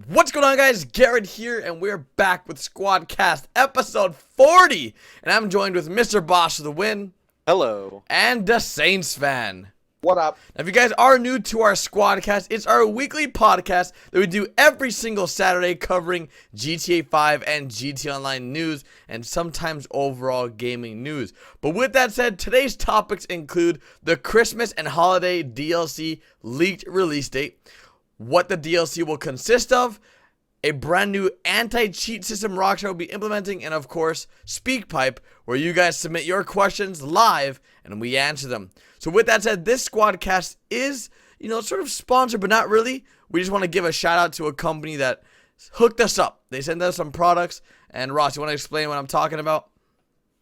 What's going on, guys? Garrett here, and we're back with SquadCast episode 40. And I'm joined with Mr. Boss of the Win. Hello. And the Saints fan. What up? Now, if you guys are new to our SquadCast, it's our weekly podcast that we do every single Saturday covering GTA 5 and GTA Online news and sometimes overall gaming news. But with that said, today's topics include the Christmas and holiday DLC leaked release date, what the DLC will consist of, a brand new anti-cheat system Rockstar will be implementing, and of course, SpeakPipe, where you guys submit your questions live and we answer them. So with that said, this SquadCast is, sort of sponsored, but not really. We just want to give a shout out to a company that hooked us up. They sent us some products, and Ross, you want to explain what I'm talking about?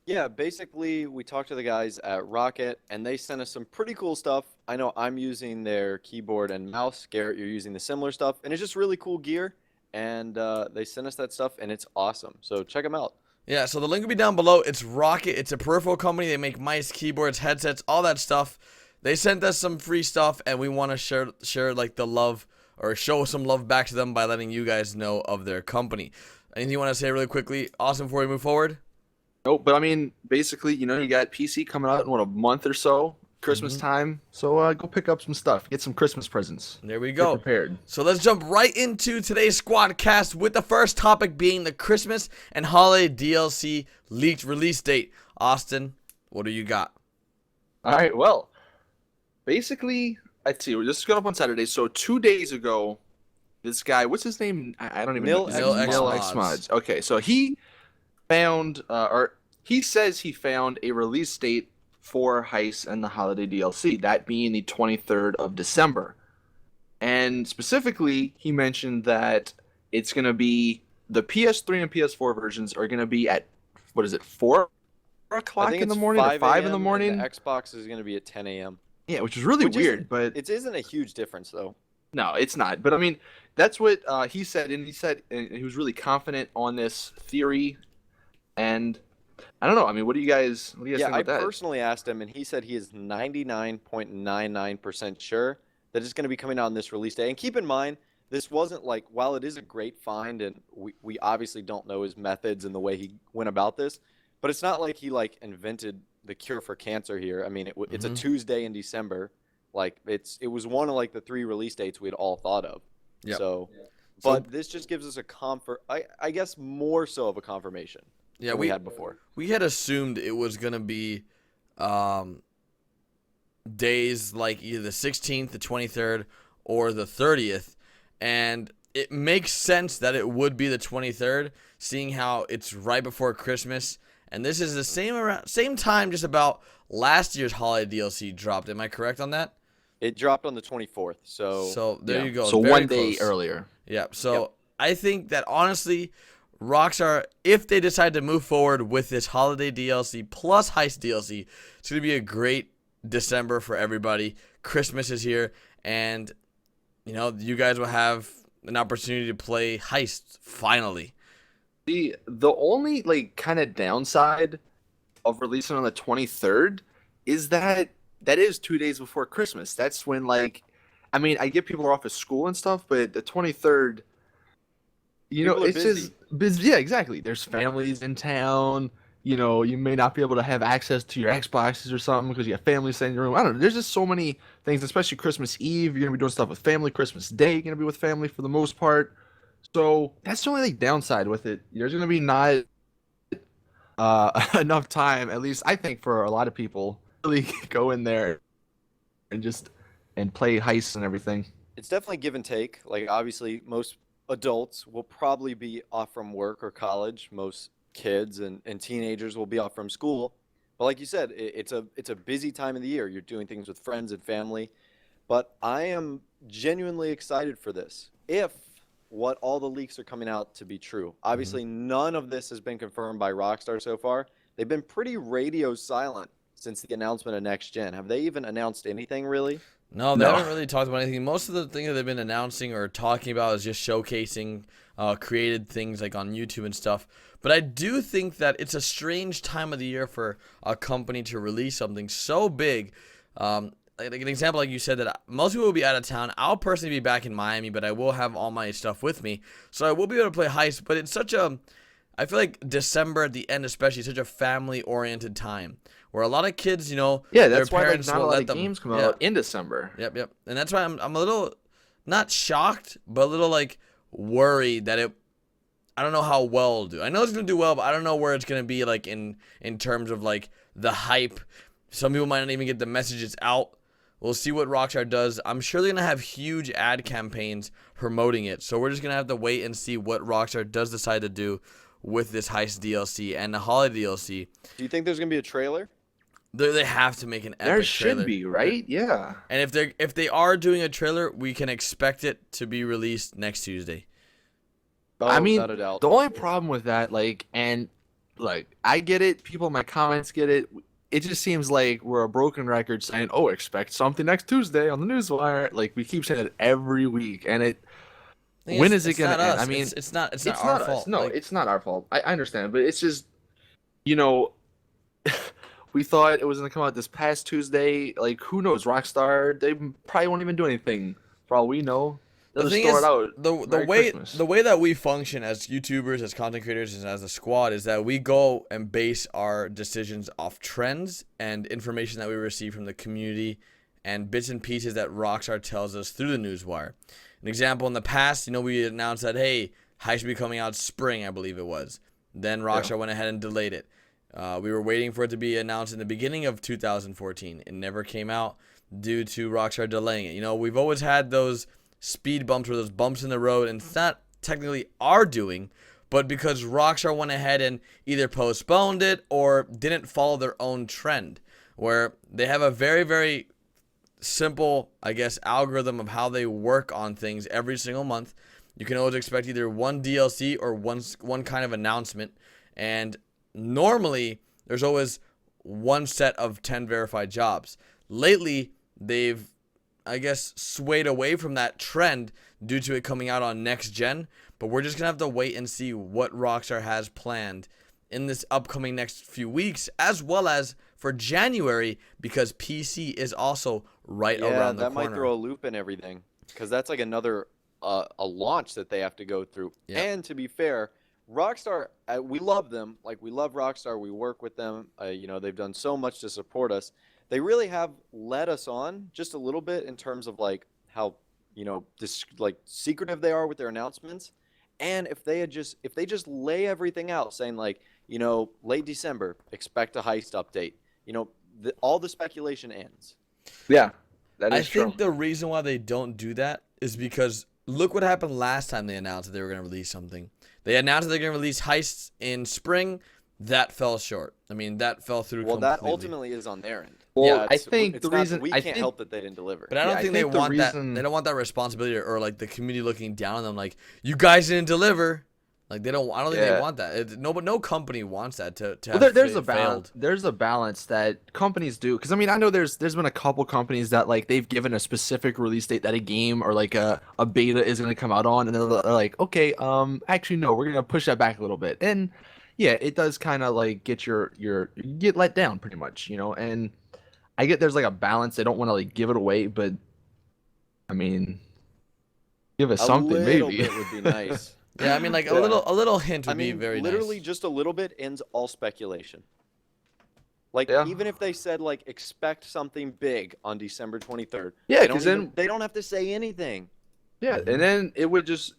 Yeah, basically, we talked to the guys at Rocket, and they sent us some pretty cool stuff. I know I'm using their keyboard and mouse. Garrett, you're using the similar stuff, and it's just really cool gear. And they sent us that stuff, and it's awesome. So check them out. Yeah, so the link will be down below. It's Rocket. It's a peripheral company. They make mice, keyboards, headsets, all that stuff. They sent us some free stuff, and we want to share like the love, or show some love back to them by letting you guys know of their company. Anything you want to say really quickly, Austin, before we move forward? Nope, but I mean, basically, you got PC coming out in a month or so, Christmas time. So go pick up some stuff, get some Christmas presents. There we go. Get prepared. So let's jump right into today's SquadCast with the first topic being the Christmas and holiday DLC leaked release date. Austin, what do you got? All right, well, basically, let's see. This is going up on Saturday. So 2 days ago, this guy, what's his name? I don't even know. Nil X Mods. Okay, so he found, or he says he found a release date for Heist and the holiday DLC, that being the 23rd of December. And specifically, he mentioned that it's going to be, the PS3 and PS4 versions are going to be at, 4 o'clock in the morning or 5 in the morning? The Xbox is going to be at 10 a.m. Yeah, which is really weird, but... It isn't a huge difference, though. No, it's not. But, I mean, that's what he said, and he was really confident on this theory, and... I don't know. I mean, what do you guys think about that? I personally asked him, and he said he is 99.99% sure that it's going to be coming out on this release day. And keep in mind, this wasn't like, while it is a great find, and we obviously don't know his methods and the way he went about this, but it's not like he invented the cure for cancer here. I mean, it's a Tuesday in December. It was one of the 3 release dates we'd all thought of. Yep. But this just gives us I guess more so of a confirmation. Yeah, we had before. We had assumed it was going to be days like either the 16th, the 23rd, or the 30th. And it makes sense that it would be the 23rd, seeing how it's right before Christmas. And this is the same time just about last year's holiday DLC dropped. Am I correct on that? It dropped on the 24th. So there you go. So very one day close. earlier. Yeah. So I think that honestly, Rockstar, if they decide to move forward with this holiday DLC plus Heist DLC, it's going to be a great December for everybody. Christmas is here, and you guys will have an opportunity to play Heist finally. The only kind of downside of releasing on the 23rd is that is 2 days before Christmas. That's when I mean, I get people are off of school and stuff, but the 23rd, it's busy. just busy. Yeah, exactly. There's families in town. You may not be able to have access to your Xboxes or something because you have family staying in your room. I don't know. There's just so many things, especially Christmas Eve. You're going to be doing stuff with family. Christmas Day, you're going to be with family for the most part. So that's the only downside with it. There's going to be not enough time, at least I think, for a lot of people to really go in there and play Heists and everything. It's definitely give and take. Obviously, most adults will probably be off from work or college. Most kids and teenagers will be off from school. But like you said, it's a busy time of the year. You're doing things with friends and family. But I am genuinely excited for this. If what all the leaks are coming out to be true. Obviously, none of this has been confirmed by Rockstar so far. They've been pretty radio silent since the announcement of Next Gen. Have they even announced anything, really? No, they haven't really talked about anything. Most of the things that they've been announcing or talking about is just showcasing created things on YouTube and stuff. But I do think that it's a strange time of the year for a company to release something so big. like an example, like you said, that most people will be out of town. I'll personally be back in Miami, but I will have all my stuff with me, so I will be able to play Heist. But it's such a, I feel like December at the end, especially, is such a family-oriented time where a lot of kids, Yeah, their that's why like parents not a won't lot let of them. games come Yeah. out in December. Yep. And that's why I'm a little not shocked, but a little like worried that I don't know how well it'll do. I know it's gonna do well, but I don't know where it's gonna be like in terms of like the hype. Some people might not even get the messages out. We'll see what Rockstar does. I'm sure they're gonna have huge ad campaigns promoting it. So we're just gonna have to wait and see what Rockstar does decide to do with this Heist DLC and the Holiday DLC. Do you think there's gonna be a trailer? They have to make an epic There should trailer. be, right? Yeah. And if they are doing a trailer, we can expect it to be released next Tuesday. Oh, I mean, without a doubt. the only problem with that, I get it. People in my comments get it. It just seems like we're a broken record saying, "Oh, expect something next Tuesday on the newswire." Like we keep saying it every week, and when is it gonna not end? us. I mean, it's not our us. fault. No, Like, it's not our fault. I understand, but it's just, we thought it was gonna come out this past Tuesday. Like, who knows? Rockstar, they probably won't even do anything for all we know. They'll the just thing throw is, it out. the Merry Christmas. way that we function as YouTubers, as content creators, and as a squad is that we go and base our decisions off trends and information that we receive from the community and bits and pieces that Rockstar tells us through the newswire. An example, in the past, we announced that, hey, Heist will be coming out spring, I believe it was. Then Rockstar went ahead and delayed it. We were waiting for it to be announced in the beginning of 2014. It never came out due to Rockstar delaying it. We've always had those speed bumps or those bumps in the road, and it's not technically our doing, but because Rockstar went ahead and either postponed it or didn't follow their own trend, where they have a very, very simple, I guess, algorithm of how they work on things every single month. You can always expect either one DLC or one kind of announcement, and normally there's always one set of 10 verified jobs. Lately, they've, I guess, swayed away from that trend due to it coming out on next gen, but we're just gonna have to wait and see what Rockstar has planned in this upcoming next few weeks, as well as for January, because PC is also right around the that corner. might throw a loop in everything, because that's like another a launch that they have to go through. Yep. And to be fair, Rockstar, we love them. Like, we love Rockstar. We work with them. They've done so much to support us. They really have led us on just a little bit in terms of like how secretive they are with their announcements. And if they just lay everything out, saying like, late December, expect a Heist update. All the speculation ends. Yeah, that I is true. think the reason why they don't do that is because look what happened last time they announced that they were going to release something. They announced that they're going to release Heists in spring. That fell short. I mean, that fell through Well, completely. that ultimately is on their end. Well, I it's think the not- reason we I can't think help that they didn't deliver. But I don't Yeah, I think they think the want that. reason- They don't want that responsibility or like the community looking down on them, like you guys didn't deliver. Like they don't. I don't think they Yeah. want that. No company wants that to Well, have there's a failed. balance. There's a balance that companies do, because I mean I know there's been a couple companies that like they've given a specific release date that a game or like a beta is going to come out on, and they're like, okay, actually no, we're going to push that back a little bit, and yeah, it does kind of like get you get let down pretty much, and I get there's like a balance. They don't want to like give it away, but I mean, give us something a little maybe. bit would be nice. Yeah, I mean, like Yeah. a little hint would I mean, be very literally nice. just a little bit ends all speculation. Like, Yeah. even if they said like expect something big on December 23rd, Yeah, they don't 'cause then- they don't have to say anything. Yeah, and then it would just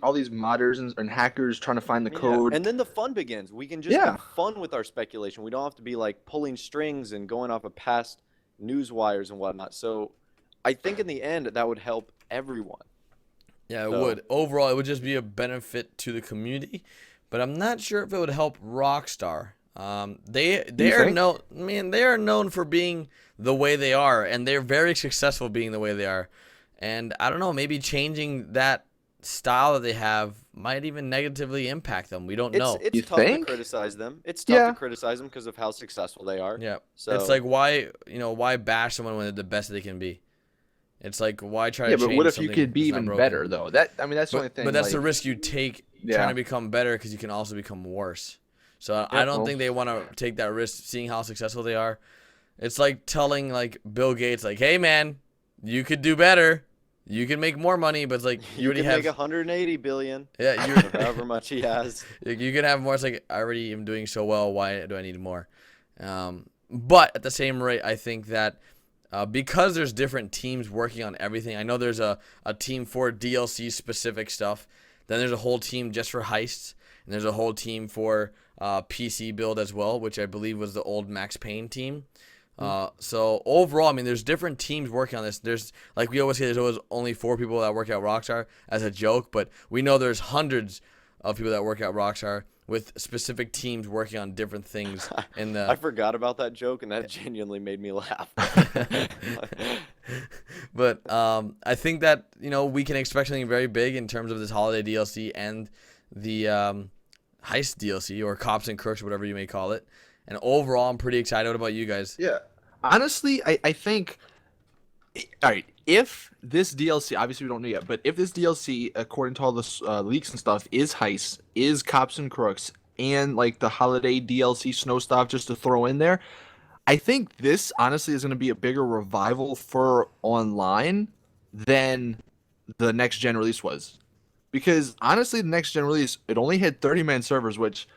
all these modders and hackers trying to find the Yeah. code. And then the fun begins. We can just Yeah. have fun with our speculation. We don't have to be like pulling strings and going off of past news wires and whatnot. So I think in the end that would help everyone. Yeah, it So- would. Overall, it would just be a benefit to the community, but I'm not sure if it would help Rockstar. They You are think? known. I mean, they are known for being the way they are, and they're very successful being the way they are. And I don't know, maybe changing that style that they have might even negatively impact them. We don't know. It's You tough think? to criticize them. It's tough Yeah. to criticize them because of how successful they are. Yeah, So it's like why bash someone when they're the best they can be? It's like why try Yeah, to change but what if you something could be that's not even broken? better though? That's the only thing. But that's the like, risk you take Yeah. trying to become better, because you can also become worse. So I Yeah, don't well- think they want to take that risk, seeing how successful they are. It's like telling like Bill Gates, like, hey man, you could do better. You can make more money, but it's like you already can have make 180 billion. Yeah, or however much he has. you can have more. It's like I already am doing so well. Why do I need more? But at the same rate, I think that because there's different teams working on everything. I know there's a team for DLC specific stuff. Then there's a whole team just for heists, and there's a whole team for PC build as well, which I believe was the old Max Payne team. So overall, I mean, there's different teams working on this. There's, like we always say, there's always only 4 people that work at Rockstar as a joke, but we know there's hundreds of people that work at Rockstar with specific teams working on different things. I forgot about that joke, and that genuinely made me laugh. But I think that, you know, we can expect something very big in terms of this holiday DLC and the heist DLC, or Cops and Crooks, whatever you may call it. And overall, I'm pretty excited. What about you guys? Yeah. Honestly, I think, all right, if this DLC, obviously we don't know yet, but if this DLC, according to all the leaks and stuff, is Heist, is Cops and Crooks, and like the holiday DLC snow stuff just to throw in there, I think this honestly is going to be a bigger revival for online than the next gen release was. Because honestly, the next gen release, it only had 30-man servers, which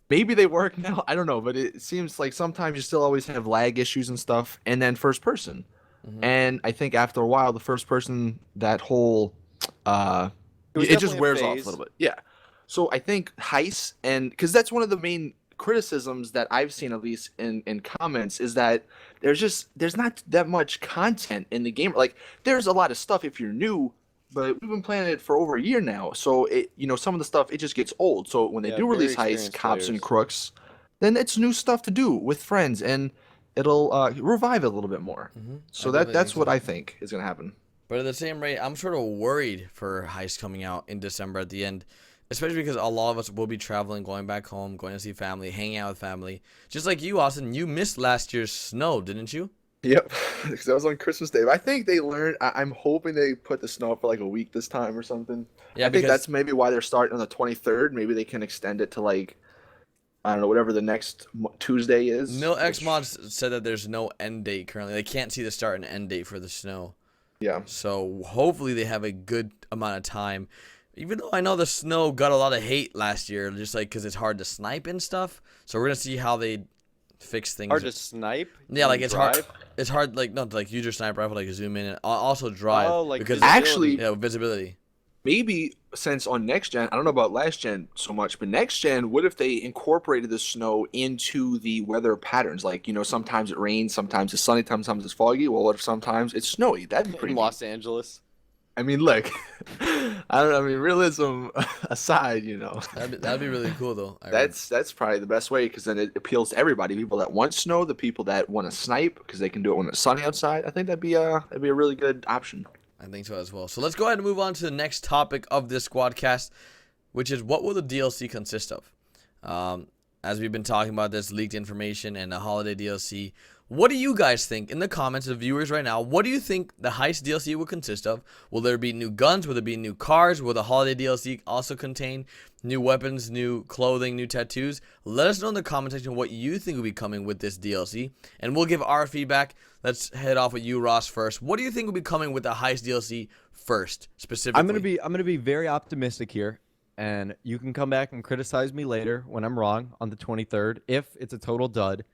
maybe they work now, I don't know, but it seems like sometimes you still always have lag issues and stuff, and then first person. And I think after a while, the first person, that whole it just wears off a little bit. Yeah. So I think Heist, and because that's one of the main criticisms that I've seen, at least in comments, is that there's not that much content in the game. Like, there's a lot of stuff if you're new, but we've been playing it for over a year now. So it, you know, some of the stuff, it just gets old. So when they do release Heist, Cops and Crooks, then it's new stuff to do with friends, and it'll revive it a little bit more. So that's what I think is gonna happen. But at the same rate, I'm sort of worried for Heist coming out in December at the end, especially because a lot of us will be traveling, going back home, going to see family, hanging out with family. Just like you, Austin, you missed last year's snow, didn't you? Yep, because that was on Christmas Day. But I think they learned. I'm hoping they put the snow up for like a week this time or something. Yeah, I think that's maybe why they're starting on the 23rd. Maybe they can extend it to like, I don't know, whatever the next Tuesday is. No, Xmods said that there's no end date currently. They can't see the start and end date for the snow. Yeah. So hopefully they have a good amount of time. Even though I know the snow got a lot of hate last year, just like because it's hard to snipe and stuff. So we're gonna see how they fix things. Hard to snipe? Yeah, like it's hard. It's hard, like not like use your sniper rifle, like zoom in and also drive. Oh, like because actually, yeah, visibility. Maybe since on next gen, I don't know about last gen so much, but next gen, what if they incorporated the snow into the weather patterns? Like, you know, sometimes it rains, sometimes it's sunny, sometimes it's foggy. Well, what if sometimes it's snowy? That'd be pretty in Los Angeles. I mean, look, I don't know. I mean, realism aside, you know, that'd be really cool though. That's probably the best way, because then it appeals to everybody. People that want snow, the people that want to snipe because they can do it when it's sunny outside. I think that'd be a really good option. I think so as well. So let's go ahead and move on to the next topic of this SquadCast, which is what will the DLC consist of? As we've been talking about this leaked information and the holiday DLC, what do you guys think in the comments of viewers right now? What do you think the Heist DLC will consist of? Will there be new guns? Will there be new cars? Will the holiday DLC also contain new weapons, new clothing, new tattoos? Let us know in the comment section what you think will be coming with this DLC, and we'll give our feedback. Let's head off with you, Ross, first. What do you think will be coming with the Heist DLC first, specifically? I'm gonna be very optimistic here, and you can come back and criticize me later when I'm wrong on the 23rd if it's a total dud.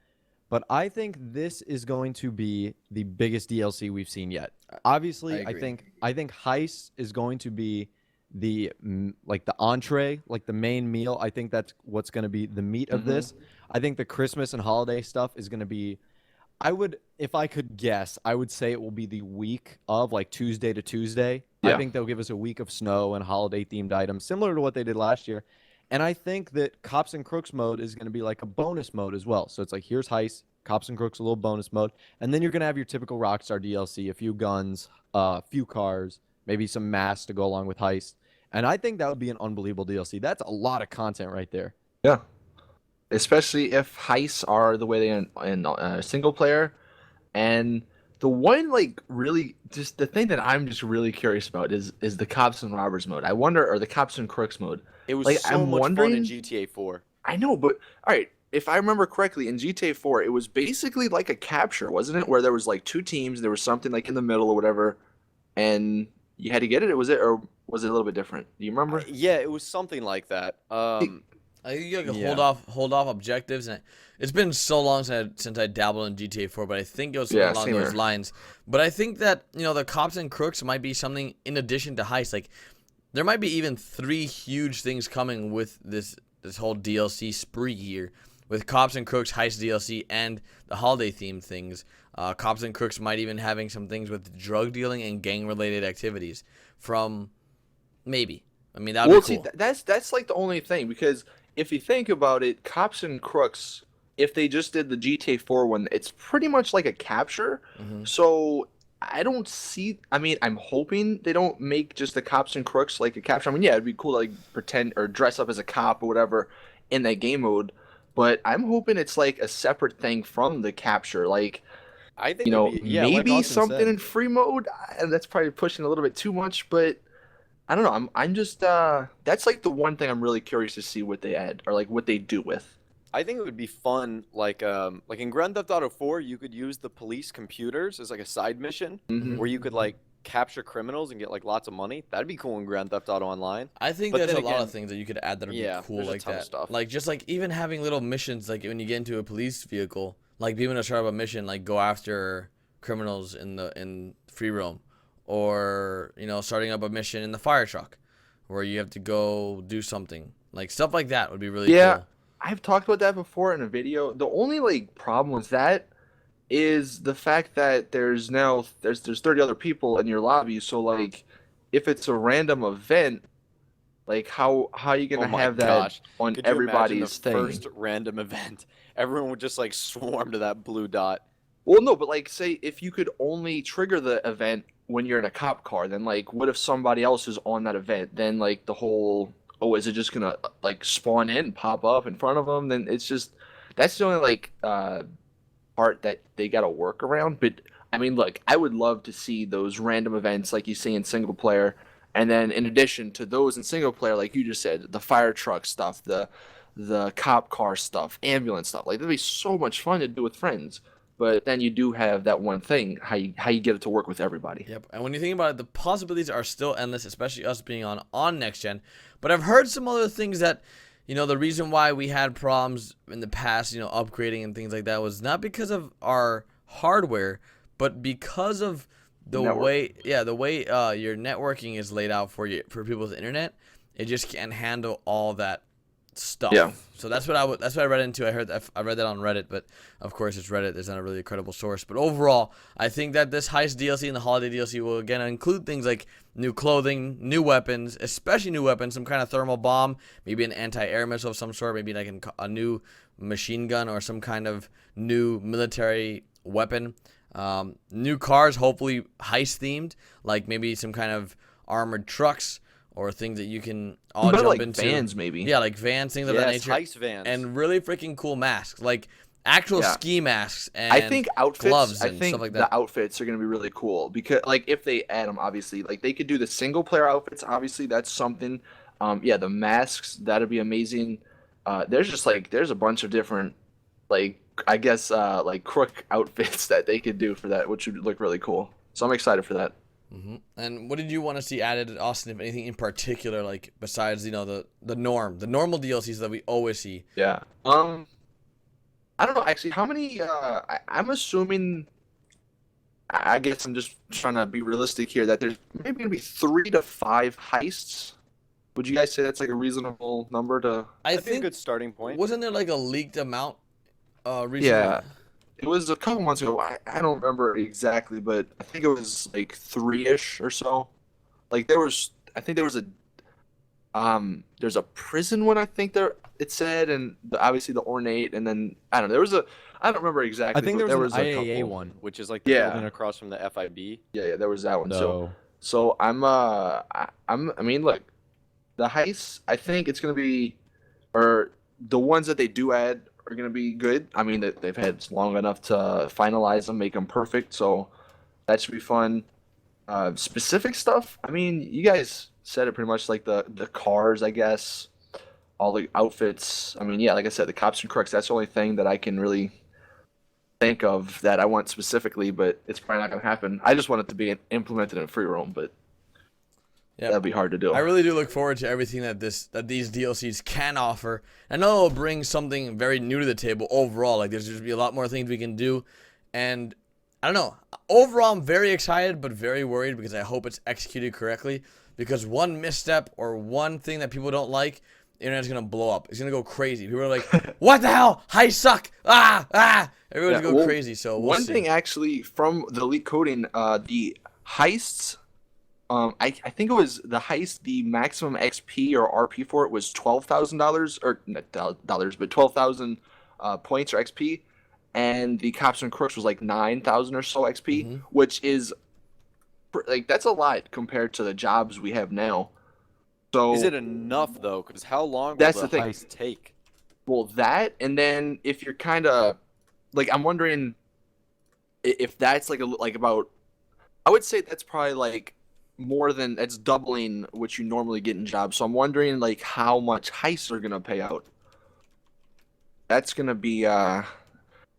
But I think this is going to be the biggest DLC we've seen yet. Obviously, I think Heist is going to be the entree, like the main meal. I think that's what's going to be the meat of this. I think the Christmas and holiday stuff is going to be, if I could guess, I would say it will be the week of like Tuesday to Tuesday. Yeah. I think they'll give us a week of snow and holiday themed items similar to what they did last year. And I think that Cops and Crooks mode is going to be like a bonus mode as well. So it's like, here's Heist, Cops and Crooks, a little bonus mode. And then you're going to have your typical Rockstar DLC, a few guns, a few cars, maybe some masks to go along with Heist. And I think that would be an unbelievable DLC. That's a lot of content right there. Yeah. Especially if Heists are the way they are in single player. And the one, like, really, just the thing that I'm just really curious about is the Cops and Robbers mode. I wonder, or the Cops and Crooks mode. It was like, so much fun in GTA 4. I know, but all right, if I remember correctly, in GTA 4, it was basically like a capture, wasn't it? Where there was like two teams, there was something like in the middle or whatever, and you had to get it. Was it, or was it a little bit different? Do you remember? Yeah, it was something like that. I think you can Yeah. hold off objectives, and it's been so long since I dabbled in GTA 4, but I think it was something Yeah, along same those here. lines. But I think that the cops and crooks might be something in addition to heist. Like there might be even 3 huge things coming with this whole DLC spree here, with cops and crooks, heist DLC, and the holiday themed things. Cops and crooks might even having some things with drug dealing and gang related activities. From maybe, I mean that'd Well, be see, cool. that's like the only thing, because if you think about it, cops and crooks, if they just did the GTA 4 one, it's pretty much like a capture. Hmm. So I don't see. I mean, I'm hoping they don't make just the cops and crooks like a capture. I mean, yeah, it'd be cool to like pretend or dress up as a cop or whatever in that game mode. But I'm hoping it's like a separate thing from the capture. Like, I think it would be, yeah, like maybe Austin something said. in free mode. And that's probably pushing a little bit too much, but I don't know. I'm just that's like the one thing I'm really curious to see what they add or like what they do with. I think it would be fun, like in Grand Theft Auto 4, you could use the police computers as like a side mission Hmm. where you could like capture criminals and get like lots of money. That'd be cool in Grand Theft Auto Online. I think But there's then a lot again, of things that you could add that would be yeah, cool there's a like ton of that. stuff. Like just like even having little missions, like when you get into a police vehicle, like being able to start up a mission, like go after criminals in free roam, or starting up a mission in the fire truck, where you have to go do something. Like stuff like that would be really Yeah, cool. I've talked about that before in a video. The only like problem with that is the fact that there's 30 other people in your lobby. So like, if it's a random event, like how are you Oh gonna my have that gosh. on Could you imagine the everybody's thing? first random event? Everyone would just like swarm to that blue dot. Well, no, but like, say if you could only trigger the event when you're in a cop car, then like, what if somebody else is on that event? Then like the whole, oh, is it just gonna like spawn in, pop up in front of them? Then it's just that's the only like part that they got to work around. But I mean, look, I would love to see those random events like you see in single player, and then in addition to those in single player, like you just said, the fire truck stuff, the cop car stuff, ambulance stuff. Like that'd be so much fun to do with friends. But then you do have that one thing, how you get it to work with everybody. Yep. And when you think about it, the possibilities are still endless, especially us being on next gen. But I've heard some other things that, the reason why we had problems in the past, upgrading and things like that was not because of our hardware, but because of the Network. way, your networking is laid out for people's internet. It just can't handle all that stuff. Yeah. So that's what I read into. I read that on Reddit, but of course it's Reddit. There's not a really credible source. But overall, I think that this heist DLC and the holiday DLC will again include things like new clothing, new weapons, especially new weapons, some kind of thermal bomb, maybe an anti-air missile of some sort, maybe like a new machine gun or some kind of new military weapon. New cars, hopefully heist themed, like maybe some kind of armored trucks or things that you can all But jump like into. vans, maybe. Yeah, like vans, things of that Yes, nature. heist vans. And really freaking cool masks, like actual Yeah. ski masks and I think outfits. gloves I and think stuff like the that. outfits are gonna be really cool because, like, if they add them, obviously, like they could do the single player outfits. Obviously, that's something. Yeah, the masks that'd be amazing. There's a bunch of different, like I guess, like crook outfits that they could do for that, which would look really cool. So I'm excited for that. And what did you want to see added, Austin? If anything in particular, like besides the normal DLCs that we always see. Yeah. I don't know actually how many. I'm assuming. I guess I'm just trying to be realistic here that there's maybe gonna be 3 to 5 heists. Would you guys say that's like a reasonable number to? I That'd be a think good starting point. wasn't there like a leaked amount recently? Yeah. It was a couple months ago. I don't remember exactly, but I think it was like 3-ish or so. Like I think there's a prison one I think there it said, and obviously the ornate, and then I don't know. I don't remember exactly. I think but there was an a IAA couple. one. Which is like the Yeah. building across from the FIB. Yeah, there was that one. So So I mean, look, the heists. I think it's gonna be, or the ones that they do add are gonna be good. I mean, they've had long enough to finalize them, make them perfect. So that should be fun. Specific stuff. I mean, you guys said it pretty much. Like the cars, I guess. all the outfits. I mean, yeah, like I said, the cops and crooks. That's the only thing that I can really think of that I want specifically, but it's probably not going to happen. I just want it to be implemented in free roam, but that'd be hard to do. I really do look forward to everything that these DLCs can offer. I know it'll bring something very new to the table overall. Like there's just be a lot more things we can do, and I don't know. Overall, I'm very excited, but very worried because I hope it's executed correctly. Because one misstep or one thing that people don't like, the internet's gonna blow up. It's gonna go crazy. People are like, "What the hell? Heists suck! Everyone's gonna go crazy." So we'll see. One thing actually from the leak coding, the heists. I think it was the heist. The maximum XP or RP for it was $12,000 or not dollars, but 12,000 points or XP, and the cops and crooks was like 9,000 or so XP, which is like that's a lot compared to the jobs we have now. So is it enough though? Because how long will that's the the thing. heist take? Well, that, and then if you're kind of like, I'm wondering if that's like about. I would say that's probably like more than that's doubling what you normally get in jobs. So I'm wondering like how much heists are gonna pay out. That's gonna be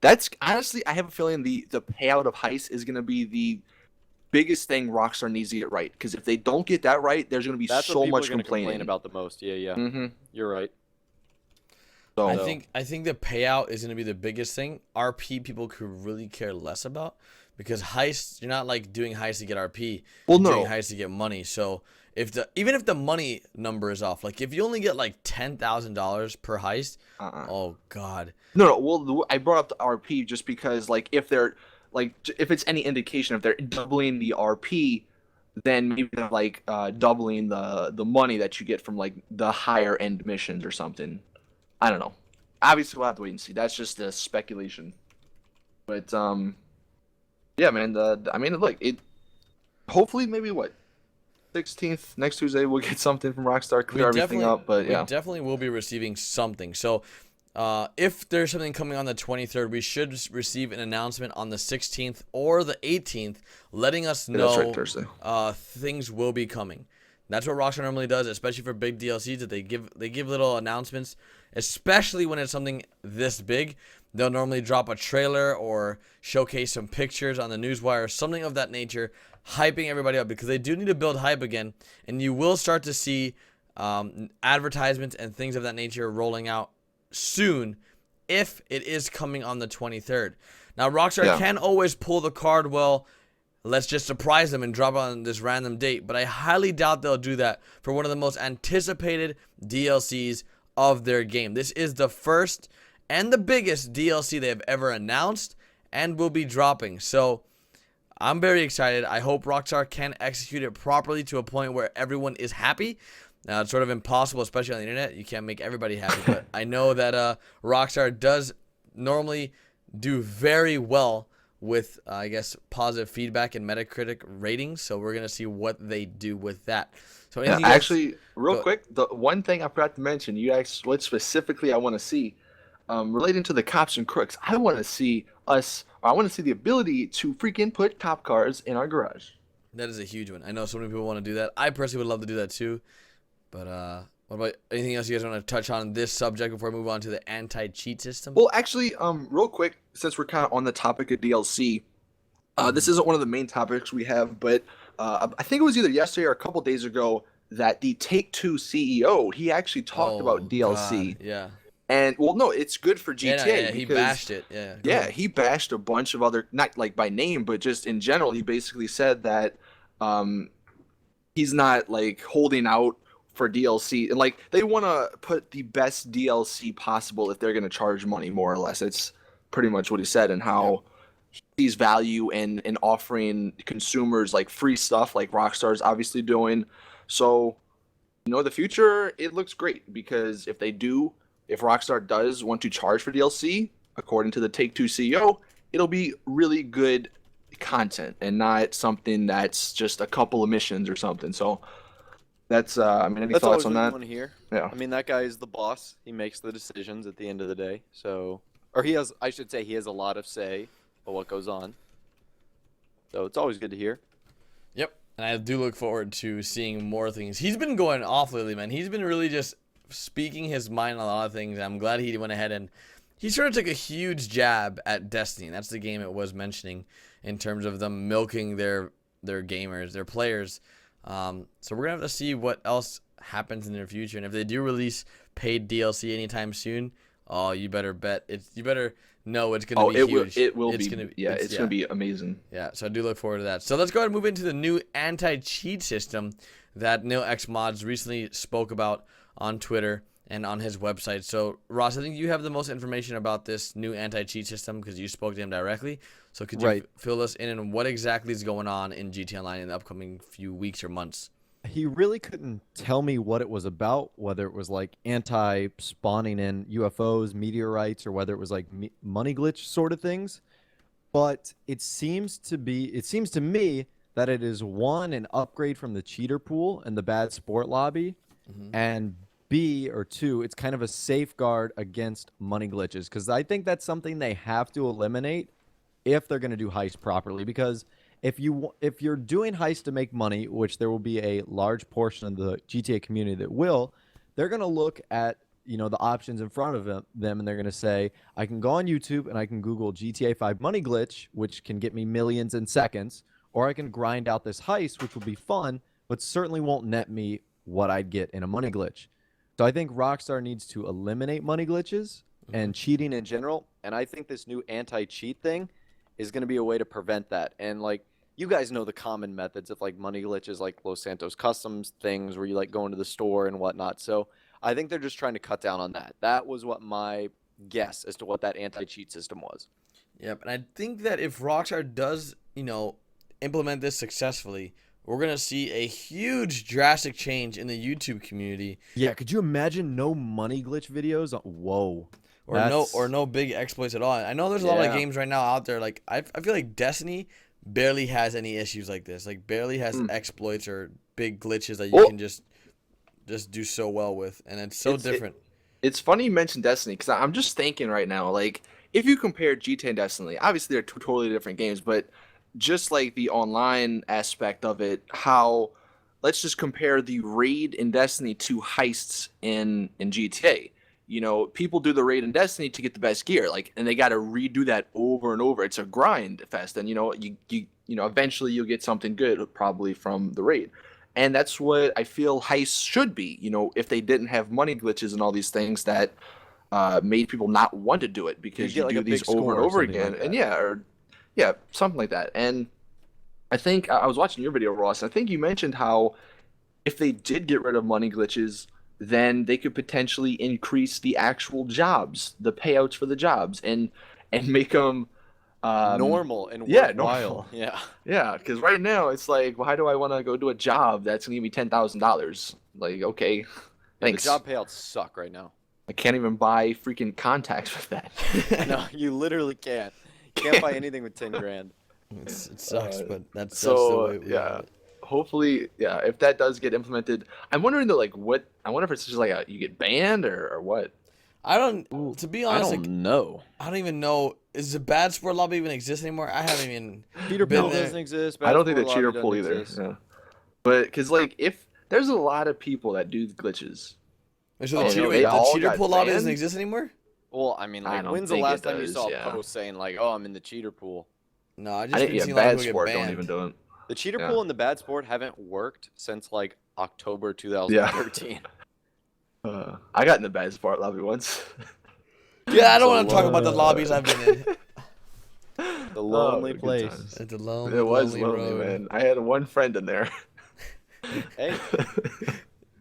that's honestly, I have a feeling the payout of heists is gonna be the biggest thing Rockstar needs to get right, because if they don't get that right, there's gonna be That's so what people much are gonna complaining complain about the most. Yeah. Mm-hmm. You're right. So I think the payout is gonna be the biggest thing. RP people could really care less about. Because heists, you're not like doing heists to get RP. Well, you're no. doing heists to get money. So even if the money number is off, like if you only get like $10,000 per heist, oh god. No. Well, I brought up the RP just because like if they're like if it's any indication, if they're doubling the RP, then maybe they're like doubling the money that you get from like the higher end missions or something. I don't know. Obviously, we'll have to wait and see. That's just a speculation. But yeah, man. I mean, look, it. Hopefully, maybe what 16th next Tuesday we'll get something from Rockstar, clear everything up. But yeah, we definitely will be receiving something. So, if there's something coming on the 23rd, we should receive an announcement on the 16th or the 18th, letting us know that's right, Thursday. Things will be coming. That's what Rockstar normally does, especially for big DLCs. That they give little announcements, especially when it's something this big. They'll normally drop a trailer or showcase some pictures on the newswire, something of that nature, hyping everybody up because they do need to build hype again. And you will start to see advertisements and things of that nature rolling out soon if it is coming on the 23rd. Now, Rockstar can always pull the card, well, let's just surprise them and drop on this random date. But I highly doubt they'll do that for one of the most anticipated DLCs of their game. This is the first and the biggest DLC they have ever announced and will be dropping. So I'm very excited. I hope Rockstar can execute it properly to a point where everyone is happy. It's sort of impossible, especially on the internet. You can't make everybody happy. But I know that Rockstar does normally do very well with, I guess, positive feedback and Metacritic ratings. So we're going to see what they do with that. So actually, real quick, the one thing I forgot to mention, you asked what specifically I want to see. Relating to the cops and crooks, I want to see the ability to freaking put cop cars in our garage. That is a huge one. I know so many people want to do that. I personally would love to do that too. But what about anything else you guys want to touch on this subject before we move on to the anti-cheat system? Well, actually, real quick, since we're kind of on the topic of DLC, this isn't one of the main topics we have, but I think it was either yesterday or a couple days ago that the Take-Two CEO, he actually talked about DLC. God. Yeah. And well, no, it's good for GTA. Yeah, he bashed it. Yeah. He bashed a bunch of other, not like by name, but just in general. He basically said that he's not like holding out for DLC, and like they want to put the best DLC possible if they're going to charge money, more or less. It's pretty much what he said, and how he sees value in offering consumers like free stuff, like Rockstar's obviously doing. So, the future, it looks great, because if Rockstar does want to charge for DLC, according to the Take-Two CEO, it'll be really good content and not something that's just a couple of missions or something. So that's, any thoughts on that? That's always what you want to hear. Yeah. I mean, that guy is the boss. He makes the decisions at the end of the day. Or he has a lot of say of what goes on. So it's always good to hear. Yep. And I do look forward to seeing more things. He's been going off lately, man. He's been really just speaking his mind on a lot of things. I'm glad he went ahead and he sort of took a huge jab at Destiny. That's the game it was mentioning in terms of them milking their gamers, their players. So we're gonna have to see what else happens in the future, and if they do release paid DLC anytime soon, oh, you better bet you better know it's gonna be huge. It will it's be. Gonna, It's gonna be amazing. Yeah, so I do look forward to that. So let's go ahead and move into the new anti-cheat system that NeilXMods recently spoke about on Twitter and on his website. So Ross, I think you have the most information about this new anti-cheat system because you spoke to him directly. So could you fill us in on what exactly is going on in GTA Online in the upcoming few weeks or months? He really couldn't tell me what it was about, whether it was like anti-spawning in UFOs, meteorites, or whether it was like money glitch sort of things. But it seems to me that it is one, an upgrade from the cheater pool and the bad sport lobby, and B, or two, it's kind of a safeguard against money glitches, because I think that's something they have to eliminate if they're going to do heist properly. Because if you're doing heist to make money, which there will be a large portion of the GTA community that will, they're going to look at the options in front of them, and they're going to say, I can go on YouTube and I can Google GTA 5 money glitch, which can get me millions in seconds, or I can grind out this heist, which will be fun, but certainly won't net me what I'd get in a money glitch. So I think Rockstar needs to eliminate money glitches and cheating in general, And I think this new anti-cheat thing is going to be a way to prevent that. And like, you guys know the common methods of like money glitches, like Los Santos Customs things where you like go into the store and whatnot. So I think they're just trying to cut down on that. That was what my guess as to what that anti-cheat system was. Yep, and I think that if Rockstar does, implement this successfully, we're going to see a huge drastic change in the YouTube community. Yeah, could you imagine no money glitch videos? Whoa. Or no big exploits at all. I know there's a lot of games right now out there. Like I feel like Destiny barely has any issues like this. Like barely has exploits or big glitches that you can just do so well with, and it's different. It's funny you mentioned Destiny, because I'm just thinking right now, like, if you compare GTA and Destiny, obviously they're two totally different games, but just like the online aspect of it, how let's just compare the raid in Destiny to heists in GTA. People do the raid in Destiny to get the best gear, and they got to redo that over and over. It's a grind fest, and you eventually you'll get something good probably from the raid, and that's what I feel heists should be. if they didn't have money glitches and all these things that made people not want to do it, because you do these over and over again, and something like that. And I think I was watching your video, Ross. I think you mentioned how if they did get rid of money glitches, then they could potentially increase the actual jobs, the payouts for the jobs, and make them normal and worthwhile. Normal. Yeah. Because right now it's like, why do I want to go do a job that's gonna give me $10,000? Like, okay, thanks. The job payouts suck right now. I can't even buy freaking contacts with that. No, you literally can't. You can't buy anything with 10 grand. It sucks, but that's so the way we have it. Hopefully, if that does get implemented, I'm wondering though, I wonder if it's just like you get banned or what. To be honest, I don't know. I don't even know. Is the bad sport lobby even exist anymore? I haven't even. Cheater been pool there. Doesn't exist. I don't think the Bad cheater Sport pool Lobby either. doesn't exist. Yeah. But because if there's a lot of people that do glitches. So Oh, the cheater, no, they all the cheater got pool lobby doesn't banned? exist anymore? Well, I mean, I like, don't when's the think it last time you does, saw yeah. a post saying like, "Oh, I'm in the cheater pool"? No, I I just think been seeing a lot bad of people sport get don't banned. even do it. The cheater Yeah. pool and the bad sport haven't worked since like October 2013. I got in the bad sport lobby once. Yeah, I don't want to talk about the lobbies I've been in. The lonely good place. times. At the lonely, It was lonely lonely, road. man. I had one friend in there. Hey,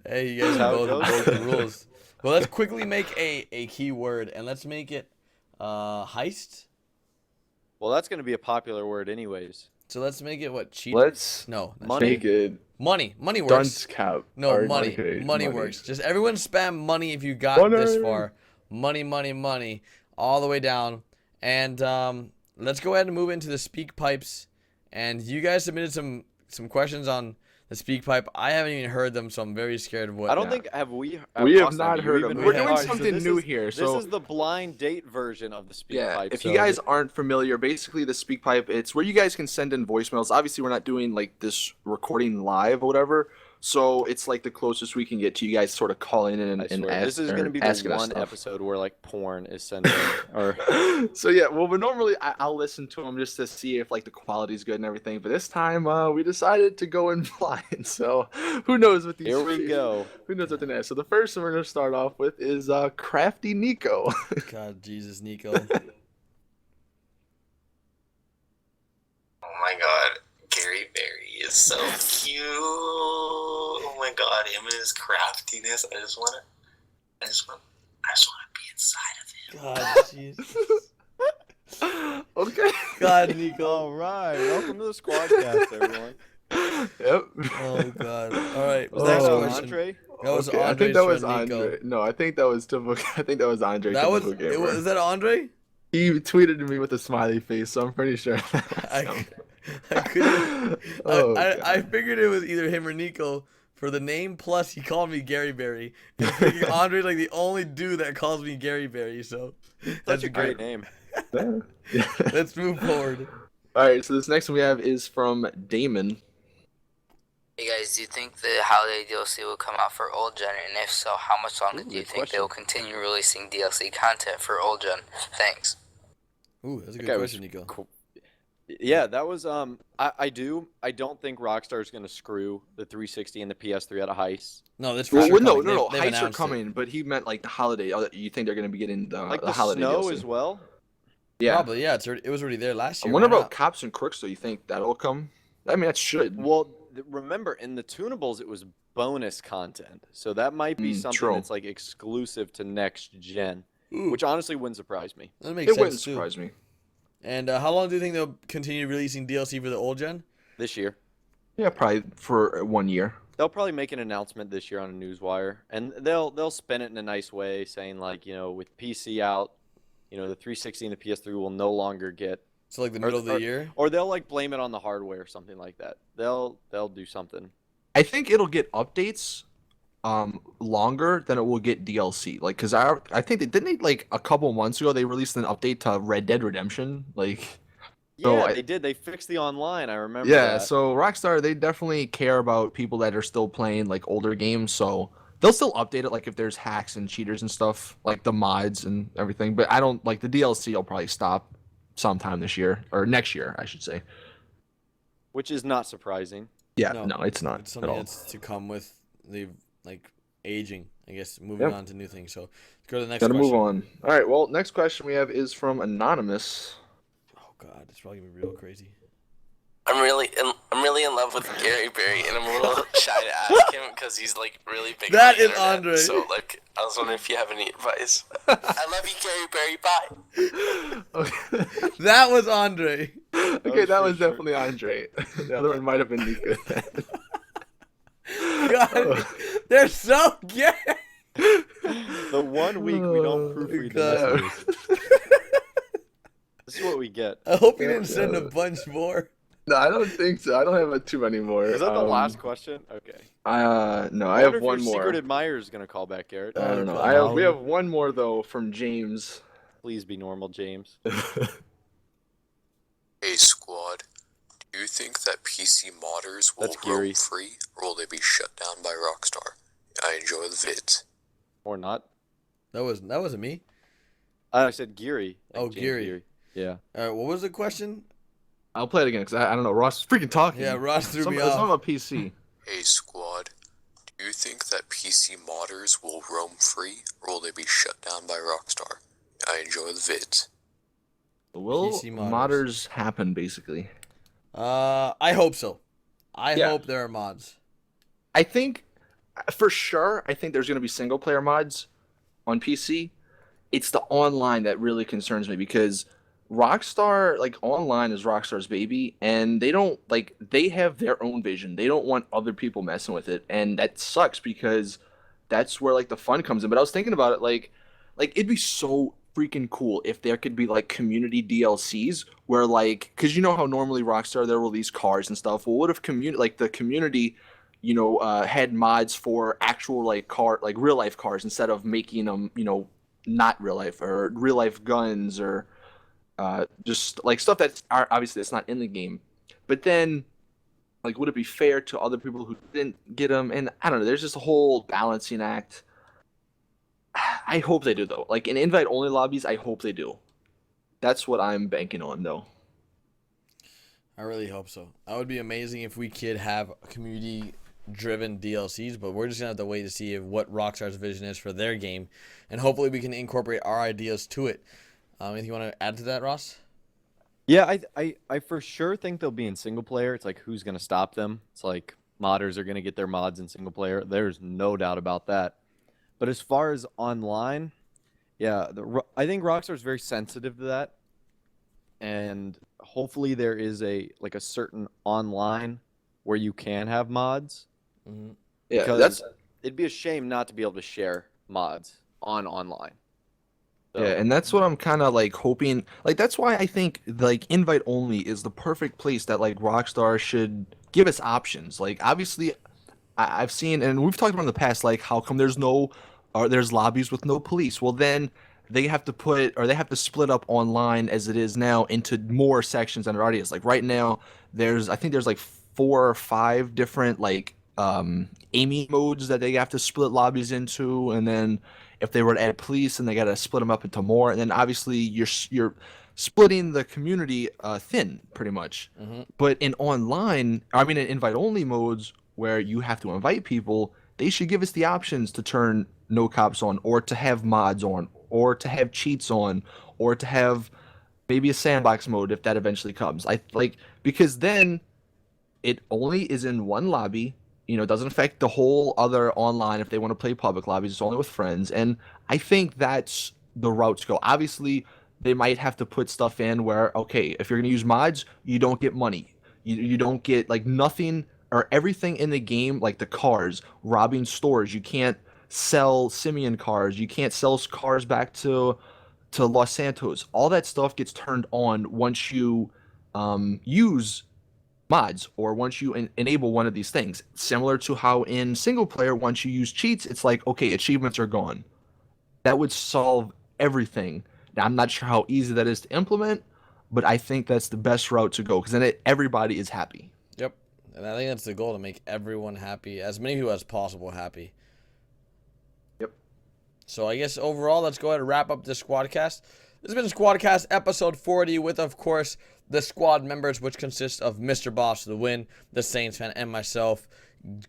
Hey, you guys That's how are it both goes. broke the rules. Well, let's quickly make a key word, and let's make it heist. well, that's gonna be a popular word anyways. So let's make it what? Cheat? Let's No. not Money. make it Money. Money works. dunce cap. No, or money. okay, Money works. Just everyone spam money if you got this Money. far. Money, money, money. All the way down. And let's go ahead and move into the speak pipes. And you guys submitted some questions on the speak pipe. I haven't even heard them, so I'm very scared of what. I don't think we have We have Austin, not you heard even of them. we We're have- doing Alright, so something this new is- here. This So is the blind date version of the speak pipe. if so you guys aren't familiar, basically the SpeakPipe, it's where you guys can send in voicemails. Obviously, we're not doing like this recording live or whatever, So it's like the closest we can get to you guys sort of calling in I and swear. ask, This is or going to be the asking us one stuff. episode where like porn is censored. Or So yeah, well, but normally I'll listen to them just to see if like the quality's good and everything. But this time we decided to go in blind. So who knows what these? here we go. Who knows what they're next? So the first one we're gonna start off with is Crafty Nico. God, Jesus, Nico. Oh my god, Gary Berry is so cute. Oh my god, him and his craftiness. I just wanna be inside of him. God, Jesus. Okay. God, Nico. All right, welcome to the SquadCast, everyone. Yep. Oh, God. All right. Was next that question. Andre? That was Okay, I think Andre's that was friend, Nico. Andre. No, I think that was typical. I think that was Andre. That was, Typical it Gamer. was. Is that Andre? He tweeted to me with a smiley face, so I'm pretty sure. I couldn't. Oh, I God. figured it was either him or Nico for the name. Plus, he called me Gary Berry. And I figured Andre's like the only dude that calls me Gary Berry. So Such a great name. Yeah. Let's move forward. All right, so this next one we have is from Damon. Hey guys, do you think the holiday DLC will come out for old gen, and if so, how much longer Ooh, do you good think they will continue releasing DLC content for old gen? Thanks. Ooh, that's a good That guy was question, Nico. cool. Yeah, that was I don't think Rockstar is going to screw the 360 and the PS3 out of Heist. No, that's for Well, sure. no, coming. no, They've heights are announced it. coming, but he meant like the holiday. You think they're going to be getting the, Like the the holiday snow DLC. as well. Yeah. Probably, yeah. It was already there last I year. wonder Why about not? Cops and Crooks, though. You think that'll come? I mean, that should. Well, remember in the tunables it was bonus content, so that might be something true. that's like exclusive to next gen, Ooh, which honestly wouldn't surprise me. that makes It sense wouldn't too. surprise me. And how long do you think they'll continue releasing DLC for the old gen? This year, Yeah, probably for 1 year. they'll probably make an announcement this year on a newswire, and they'll spin it in a nice way, saying like, with PC out, the 360 and the PS3 will no longer get, So like the middle of the year? or they'll like blame it on the hardware or something like that. They'll do something. I think it'll get updates longer than it will get DLC. Like, because I think they like a couple months ago they released an update to Red Dead Redemption. Like, Yeah, they did. They fixed the online. I remember. yeah, that. so Rockstar, they definitely care about people that are still playing like older games, so they'll still update it like if there's hacks and cheaters and stuff, like the mods and everything. But I don't like the DLC will probably stop sometime this year or next year, I should say. Which is not surprising. Yeah, No, no, it's not It's at something all. that's to come with the like aging, I guess, moving Yep. on to new things. So let's go to the next Gotta question. move on. All right, well, next question we have is from Anonymous. Oh God, it's probably gonna be real crazy. I'm really in love with Gary Berry, and I'm a little shy to ask him because he's like really big. That on the is internet. Andre. So like, I was wondering if you have any advice. I love you, Gary Berry. Bye. Okay, That was Andre. okay, that for was sure. definitely Andre. The other one might have been Nico. God, they're so gay. The 1 week we don't proofread the God. messages. This is what we get. I hope you didn't send a bunch more. No, I don't think so. I don't have too many more. Is that the last question? Okay. No, I wonder have if one your more. secret admirer is gonna call back, Garrett. I don't know. Oh, We have one more though from James. Please be normal, James. Hey squad, do you think that PC modders will That's Gary. roam free, or will they be shut down by Rockstar? I enjoy the vids. Or not. That wasn't me. I said Geary. like Oh, James Geary. Yeah. All right, what was the question? I'll play it again because I don't know. Ross is freaking talking. Yeah, Ross threw me It's off. on a PC. Hey squad, do you think that PC modders will roam free, or will they be shut down by Rockstar? I enjoy the vids. Will PC modders. modders happen basically? I hope so. I Yeah. hope there are mods. I think for sure. I think there's going to be single player mods on PC. It's the online that really concerns me because Rockstar, like online is Rockstar's baby, and they don't like they have their own vision. They don't want other people messing with it, and that sucks because that's where like the fun comes in. But I was thinking about it, like it'd be so freaking cool if there could be like community DLCs where like, because you know how normally Rockstar they'll release cars and stuff. Well, what if the community, had mods for actual like real life cars instead of making them not real life or real life guns or just like stuff that's obviously that's not in the game. But then Like, would it be fair to other people who didn't get them? And I don't know. There's just a whole balancing act. I hope they do, though. Like, in invite-only lobbies, I hope they do. That's what I'm banking on, though. I really hope so. That would be amazing if we could have community-driven DLCs, but we're just going to have to wait to see what Rockstar's vision is for their game, and hopefully we can incorporate our ideas to it. Anything you want to add to that, Ross? Yeah, I for sure think they'll be in single player. It's like, who's gonna stop them? It's like modders are gonna get their mods in single player. There's no doubt about that. But as far as online, yeah, I think Rockstar's very sensitive to that, and hopefully there is a certain online where you can have mods. Mm-hmm. Yeah, Because- It'd be a shame not to be able to share mods on online. So, Yeah, and that's what I'm kind of like hoping. Like, that's why I think like invite only is the perfect place that like Rockstar should give us options. Like, obviously, I've seen, and we've talked about in the past, like how come there's lobbies with no police? Well, then they have to split up online as it is now into more sections than it already is. Like right now, I think there's like 4 or 5 different like aiming modes that they have to split lobbies into, and then if they were to add police, and they got to split them up into more, and then obviously you're splitting the community thin pretty much. Mm-hmm. But in invite only modes where you have to invite people, they should give us the options to turn no cops on, or to have mods on, or to have cheats on, or to have maybe a sandbox mode if that eventually comes. Because then it only is in one lobby. It doesn't affect the whole other online if they want to play public lobbies. It's only with friends. And I think that's the route to go. Obviously, they might have to put stuff in where, okay, if you're going to use mods, you don't get money. You don't get, like, nothing or everything in the game, like the cars, robbing stores. You can't sell Simeon cars. You can't sell cars back to Los Santos. All that stuff gets turned on once you use mods, or once you enable one of these things, similar to how in single player, once you use cheats, it's like, okay, achievements are gone. That would solve everything. Now, I'm not sure how easy that is to implement, but I think that's the best route to go, because then everybody is happy. Yep. And I think that's the goal, to make everyone happy, as many people as possible happy. Yep. So I guess overall, let's go ahead and wrap up this SquadCast. This has been SquadCast episode 40 with, of course, the squad members, which consists of Mr. Boss the Win, the Saints fan, and myself,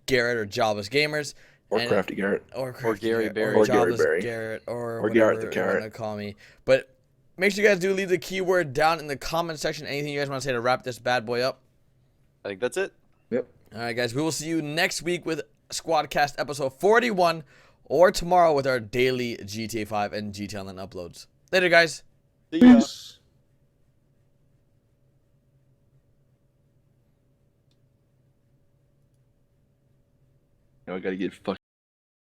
Garrett, or Jobless Gamers. Or Crafty Garrett. Or Gary Berry. Or Or Gary Jobless Berry. Garrett. Or Or whatever Garrett the you Carrot. want to call me. But make sure you guys do leave the keyword down in the comment section. Anything you guys want to say to wrap this bad boy up? I think that's it. Yep. All right, guys. We will see you next week with SquadCast episode 41, or tomorrow with our daily GTA 5 and GTA Online uploads. Later, guys. See ya. Peace. Now I gotta get fucking